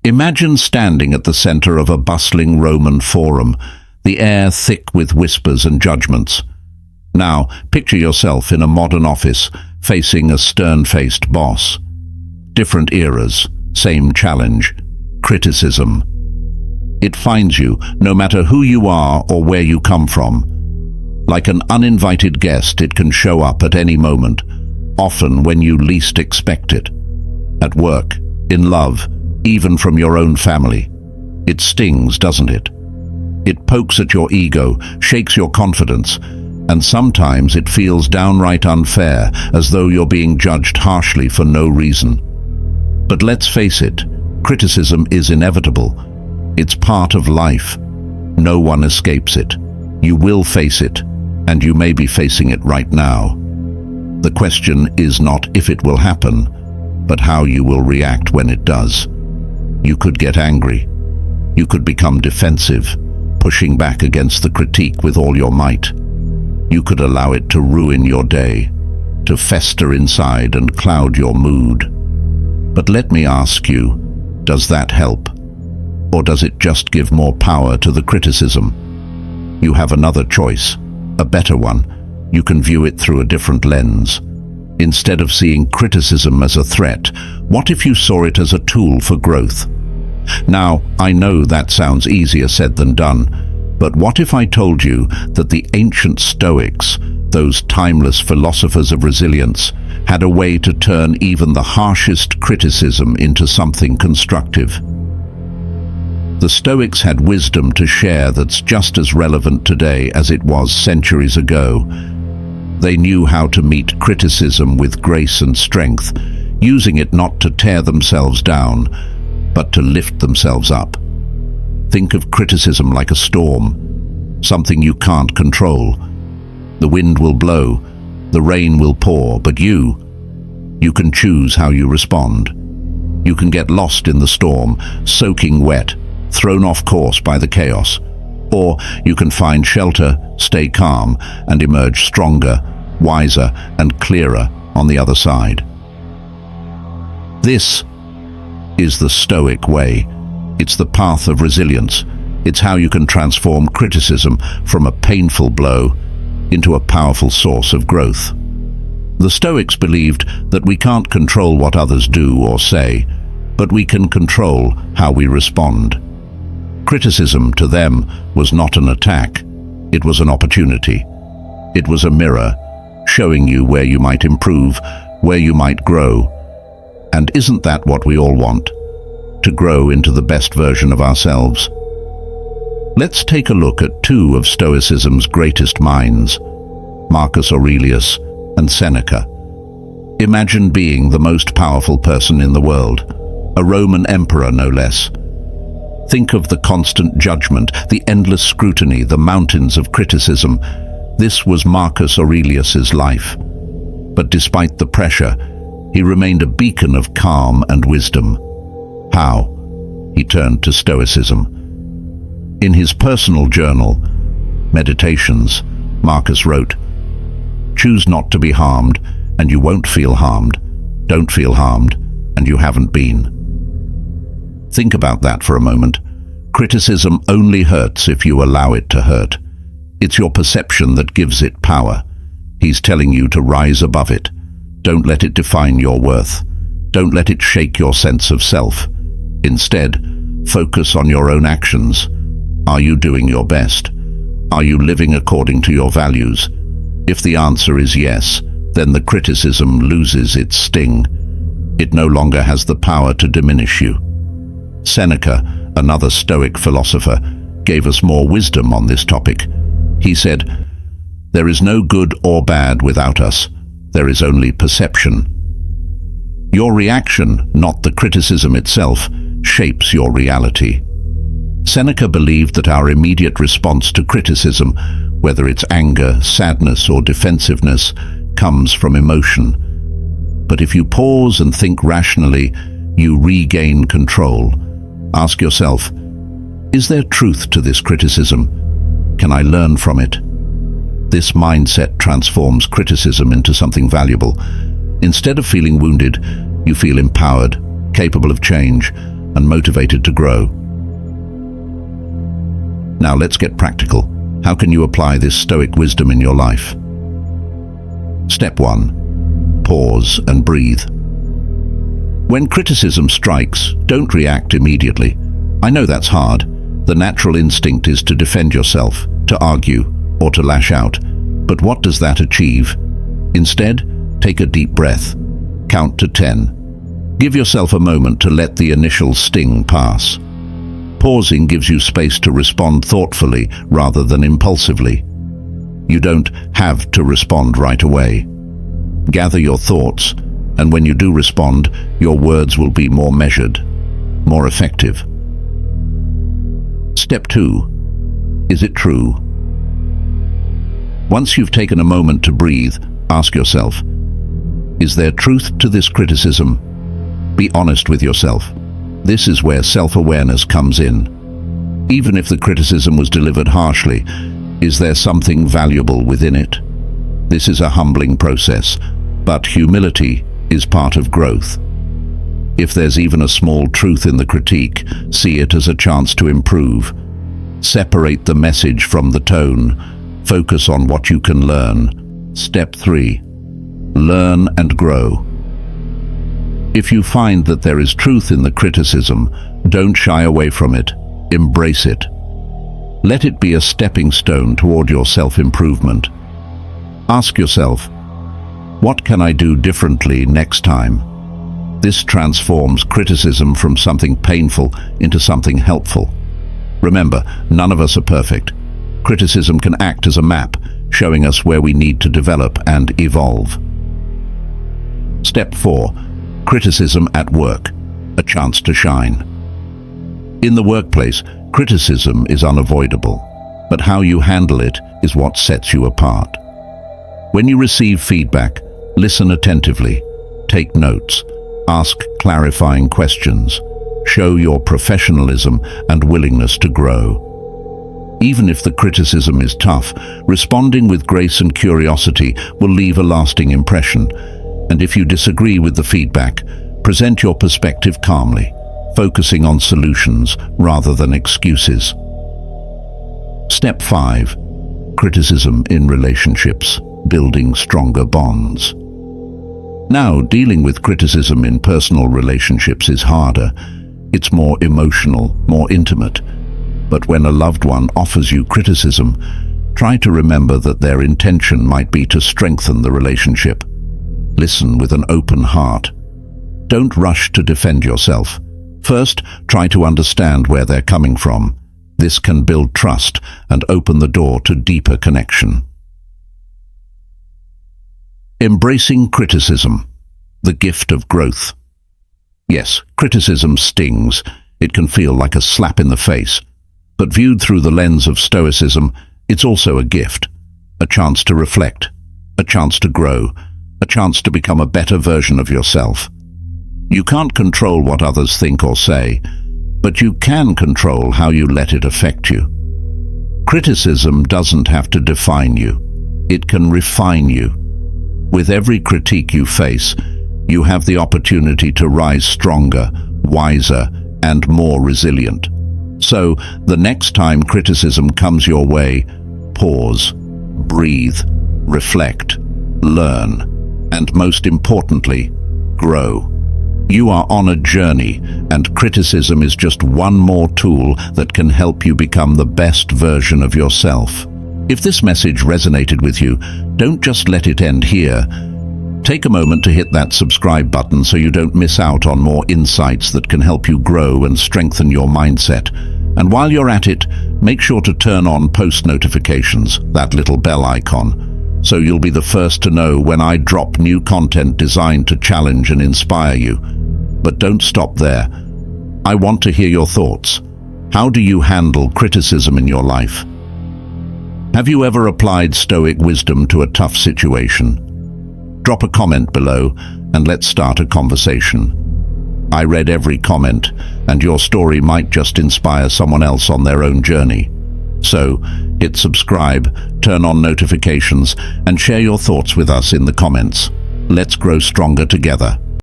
Imagine standing at the center of a bustling Roman forum, the air thick with whispers and judgments. Now, picture yourself in a modern office, facing a stern-faced boss. Different eras, same challenge: criticism. It finds you, no matter who you are or where you come from. Like an uninvited guest, it can show up at any moment, often when you least expect it. At work, in love, even from your own family. It stings, doesn't it? It pokes at your ego, shakes your confidence, and sometimes it feels downright unfair, as though you're being judged harshly for no reason. But let's face it, criticism is inevitable. It's part of life. No one escapes it. You will face it, and you may be facing it right now. The question is not if it will happen, but how you will react when it does. You could get angry. You could become defensive, pushing back against the critique with all your might. You could allow it to ruin your day, to fester inside and cloud your mood. But let me ask you, does that help? Or does it just give more power to the criticism? You have another choice, a better one. You can view it through a different lens. Instead of seeing criticism as a threat, what if you saw it as a tool for growth? Now, I know that sounds easier said than done, but what if I told you that the ancient Stoics, those timeless philosophers of resilience, had a way to turn even the harshest criticism into something constructive? The Stoics had wisdom to share that's just as relevant today as it was centuries ago. They knew how to meet criticism with grace and strength, using it not to tear themselves down, but to lift themselves up. Think of criticism like a storm, something you can't control. The wind will blow, the rain will pour, but you can choose how you respond. You can get lost in the storm, soaking wet, thrown off course by the chaos. Or you can find shelter, stay calm, and emerge stronger, wiser, and clearer on the other side. This is the Stoic way. It's the path of resilience. It's how you can transform criticism from a painful blow into a powerful source of growth. The Stoics believed that we can't control what others do or say, but we can control how we respond. Criticism to them was not an attack. It was an opportunity. It was a mirror, showing you where you might improve, where you might grow. And isn't that what we all want? To grow into the best version of ourselves. Let's take a look at two of Stoicism's greatest minds, Marcus Aurelius and Seneca. Imagine being the most powerful person in the world, a Roman emperor no less. Think of the constant judgment, the endless scrutiny, the mountains of criticism. This was Marcus Aurelius's life. But despite the pressure, he remained a beacon of calm and wisdom. How? He turned to Stoicism. In his personal journal, Meditations, Marcus wrote, "Choose not to be harmed, and you won't feel harmed. Don't feel harmed, and you haven't been." Think about that for a moment. Criticism only hurts if you allow it to hurt. It's your perception that gives it power. He's telling you to rise above it. Don't let it define your worth. Don't let it shake your sense of self. Instead, focus on your own actions. Are you doing your best? Are you living according to your values? If the answer is yes, then the criticism loses its sting. It no longer has the power to diminish you. Seneca, another Stoic philosopher, gave us more wisdom on this topic. He said, "There is no good or bad without us. There is only perception." Your reaction, not the criticism itself, shapes your reality. Seneca believed that our immediate response to criticism, whether it's anger, sadness, or defensiveness, comes from emotion. But if you pause and think rationally, you regain control. Ask yourself, is there truth to this criticism? Can I learn from it? This mindset transforms criticism into something valuable. Instead of feeling wounded, you feel empowered, capable of change, and motivated to grow. Now let's get practical. How can you apply this Stoic wisdom in your life? Step 1. Pause and breathe. When criticism strikes, don't react immediately. I know that's hard. The natural instinct is to defend yourself, to argue, or to lash out. But what does that achieve? Instead, take a deep breath. Count to 10. Give yourself a moment to let the initial sting pass. Pausing gives you space to respond thoughtfully rather than impulsively. You don't have to respond right away. Gather your thoughts, and when you do respond, your words will be more measured, more effective. Step 2. Is it true? Once you've taken a moment to breathe, ask yourself, is there truth to this criticism? Be honest with yourself. This is where self-awareness comes in. Even if the criticism was delivered harshly, is there something valuable within it? This is a humbling process, but humility is part of growth. If there's even a small truth in the critique, see it as a chance to improve. Separate the message from the tone. Focus on what you can learn. Step 3. Learn and grow. If you find that there is truth in the criticism, don't shy away from it. Embrace it. Let it be a stepping stone toward your self-improvement. Ask yourself, what can I do differently next time? This transforms criticism from something painful into something helpful. Remember, none of us are perfect. Criticism can act as a map, showing us where we need to develop and evolve. Step 4. Criticism at work. A chance to shine. In the workplace, criticism is unavoidable, but how you handle it is what sets you apart. When you receive feedback, listen attentively, take notes, ask clarifying questions, show your professionalism and willingness to grow. Even if the criticism is tough, responding with grace and curiosity will leave a lasting impression. And if you disagree with the feedback, present your perspective calmly, focusing on solutions rather than excuses. Step 5. Criticism in relationships, building stronger bonds. Now, dealing with criticism in personal relationships is harder. It's more emotional, more intimate. But when a loved one offers you criticism, try to remember that their intention might be to strengthen the relationship. Listen with an open heart. Don't rush to defend yourself. First, try to understand where they're coming from. This can build trust and open the door to deeper connection. Embracing criticism, the gift of growth. Yes, criticism stings. It can feel like a slap in the face. But viewed through the lens of Stoicism, it's also a gift. A chance to reflect, a chance to grow, a chance to become a better version of yourself. You can't control what others think or say, but you can control how you let it affect you. Criticism doesn't have to define you. It can refine you. With every critique you face, you have the opportunity to rise stronger, wiser, and more resilient. So, the next time criticism comes your way, pause, breathe, reflect, learn, and most importantly, grow. You are on a journey, and criticism is just one more tool that can help you become the best version of yourself. If this message resonated with you, don't just let it end here. Take a moment to hit that subscribe button so you don't miss out on more insights that can help you grow and strengthen your mindset. And while you're at it, make sure to turn on post notifications, that little bell icon, so you'll be the first to know when I drop new content designed to challenge and inspire you. But don't stop there. I want to hear your thoughts. How do you handle criticism in your life? Have you ever applied Stoic wisdom to a tough situation? Drop a comment below and let's start a conversation. I read every comment, and your story might just inspire someone else on their own journey. So, hit subscribe, turn on notifications, and share your thoughts with us in the comments. Let's grow stronger together.